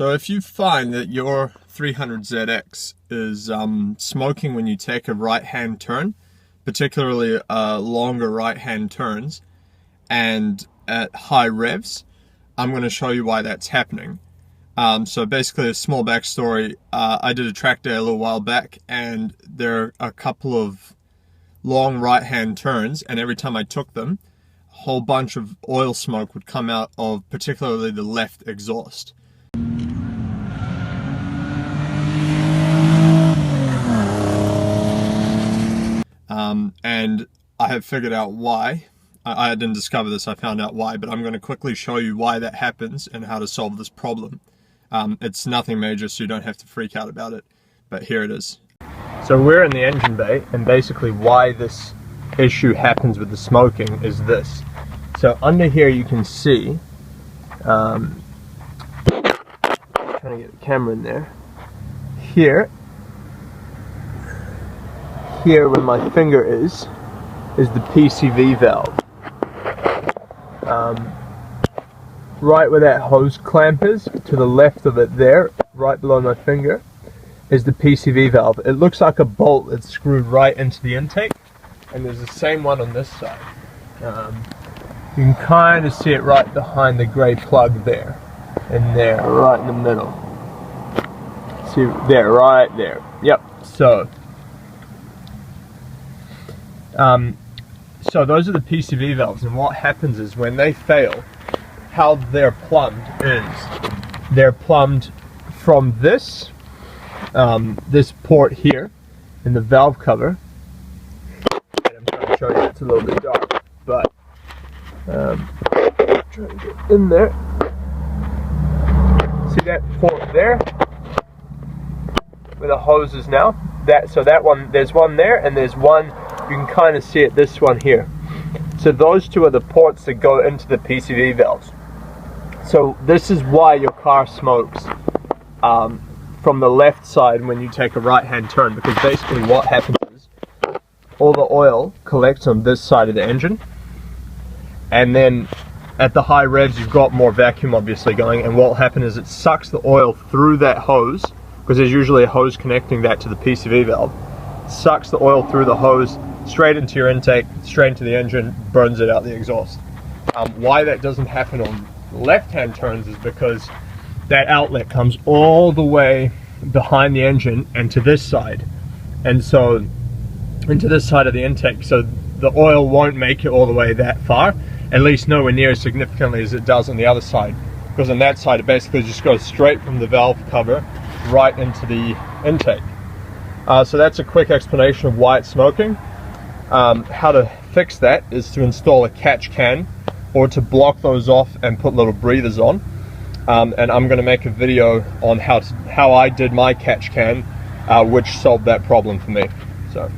So if you find that your 300ZX is smoking when you take a right-hand turn, particularly longer right-hand turns, and at high revs, I'm going to show you why that's happening. So basically, a small backstory, I did a track day a little while back, and there are a couple of long right-hand turns, and every time I took them, a whole bunch of oil smoke would come out of particularly the left exhaust. And I have figured out why. I didn't discover this, I found out why, but I'm going to quickly show you why that happens and how to solve this problem. It's nothing major, so you don't have to freak out about it, but here it is. So we're in the engine bay, and basically why this issue happens with the smoking is this. So under here you can see, trying to get the camera in there, here where my finger is the Pcv valve. Right where that hose clamp is, to the left of it there, right below my finger, is the Pcv valve. It looks like a bolt that's screwed right into the intake, and there's the same one on this side. You can kind of see it right behind the grey plug there, and there, right in the middle. See, there, right there. Yep, so those are the Pcv valves, and what happens is when they fail, how they're plumbed is they're plumbed from this this port here in the valve cover. And I'm trying to show you, it's a little bit dark, but trying to get in there. See that port there where the hose is now? So that one, there's one there, and there's one, you can kind of see it, this one here. So those two are the ports that go into the Pcv valves. So this is why your car smokes from the left side when you take a right-hand turn, because basically what happens is all the oil collects on this side of the engine, and then at the high revs you've got more vacuum obviously going, and what will happen is it sucks the oil through that hose, because there's usually a hose connecting that to the Pcv valve, sucks the oil through the hose straight into your intake, straight into the engine, burns it out the exhaust. Why that doesn't happen on left-hand turns is because that outlet comes all the way behind the engine and to this side, and so into this side of the intake, so the oil won't make it all the way that far, at least nowhere near as significantly as it does on the other side, because on that side it basically just goes straight from the valve cover right into the intake. So that's a quick explanation of why it's smoking. How to fix that is to install a catch can, or to block those off and put little breathers on. And I'm going to make a video on how I did my catch can, which solved that problem for me. So.